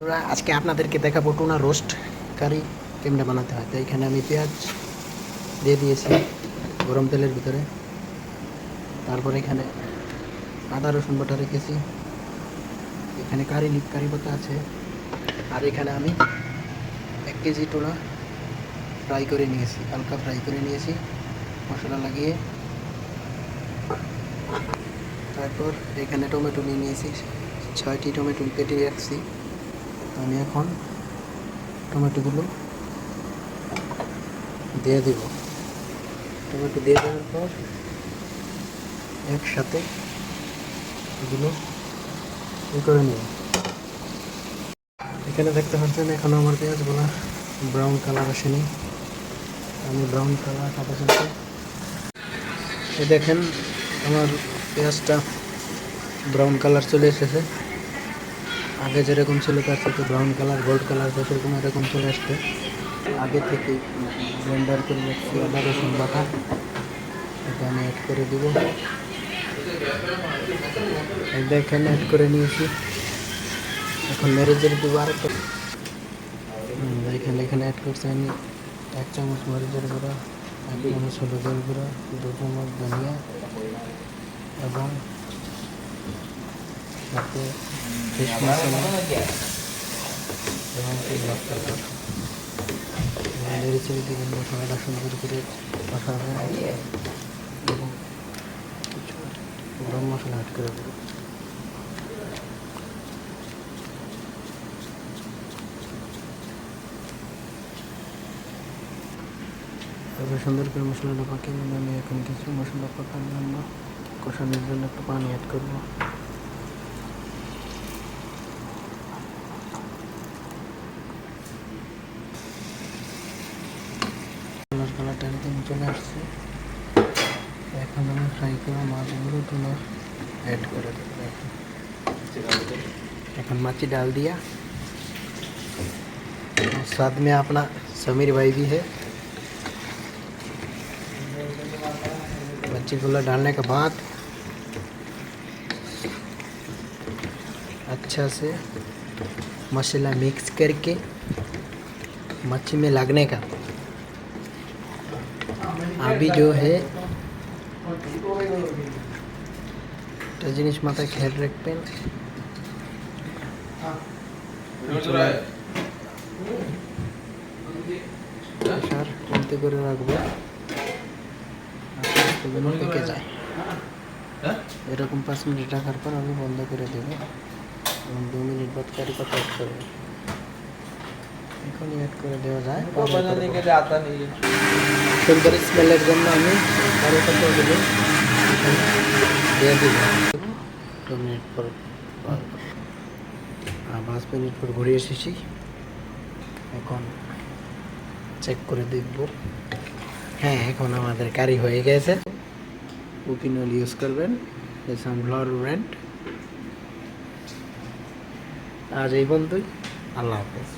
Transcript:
আজকে আপনাদেরকে দেখাবো টুনা রোস্ট কারি কেমনে বানাতে হয়। তো এখানে আমি পেঁয়াজ দিয়ে দিয়েছি গরম তেলের ভিতরে, তারপর এখানে আদা রসুন বাটা রেখেছি, এখানে কারি পাতা আছে, আর এখানে আমি 1 কেজি টুনা ফ্রাই করে নিয়েছি, হালকা ফ্রাই করে নিয়েছি মশলা লাগিয়ে। তারপর এখানে টমেটো নিয়ে নিয়েছি, 6টি টমেটো কেটে রাখছি। আমি এখন টমেটোগুলো দিয়ে দেব। টমেটো দিয়ে দেওয়ার পর একসাথে এগুলো করে নেব। এখানে দেখতে পাচ্ছেন এখনো আমার পেঁয়াজগুলো ব্রাউন কালার আসেনি, আমি ব্রাউন কালার সাথে সাথে এই দেখেন আমার পেঁয়াজটা ব্রাউন কালার চলে এসেছে। আগে যেরকম ছিল তার সাথে ব্রাউন কালার গোল্ড কালার সেরকম এরকম চলে আসছে। আগে থেকে ব্লেন্ডার করে রাখছি আদা রসুন বাটা, এটা আমি অ্যাড করে দেব। দেখেন অ্যাড করে নিয়েছি, এখন মরিচের দেবো আরেকটা। এখানে অ্যাড করছি আমি 1 চামচ মরিচের গুঁড়া, 1 চামচ হলুদের গুঁড়া, 2 চামচ ধনিয়া এবং সাথে ফিশ মশলা এবং ব্ল্যাক পেপার। নেড়েচেড়ে দিবেন, মশলাটা সুন্দর করে কষাবেন এবং কিছু গরম মশলা অ্যাড করে দেবেন। তারপরে সুন্দর করে মশলাটা পাকিয়ে নিয়ে আমি এখন কিছু মশলা কষানোর জন্য একটু পানি অ্যাড করব। মশলার কালারটা একদম চলে আসছে। এখন আমি ফ্রাই করা মাছগুলো টুনা ऐड করে দেবো। এখন माची डाल दिया। साथ में अपना समीर भाई भी है। मच्छी गुला डालने के बाद अच्छा से मसाला मिक्स करके मच्छी में लगने का। अभी जो है একটা জিনিস মাথায় খেয়াল রাখবেন, কমতে করে রাখবো, পেকে যায়। এরকম 5 মিনিট রাখার পর আমি বন্ধ করে দেবো এবং 2 মিনিট বাদ কারি পাতা অ্যাড করবো। এখনই অ্যাড করে দেওয়া যায়। সুন্দর স্মেলের জন্য আমি কারি পাতাগুলো দিয়ে দেব। 2 মিনিট পর 5 মিনিট পর ঘুরে এসেছি, এখন চেক করে দেখব। হ্যাঁ, এখন আমাদের কারি হয়ে গেছে। কুকিং অয়েল ইউজ করবেন, সানফ্লাওয়ার ব্র্যান্ড। আজ এই পর্যন্তই, আল্লাহ হাফেজ।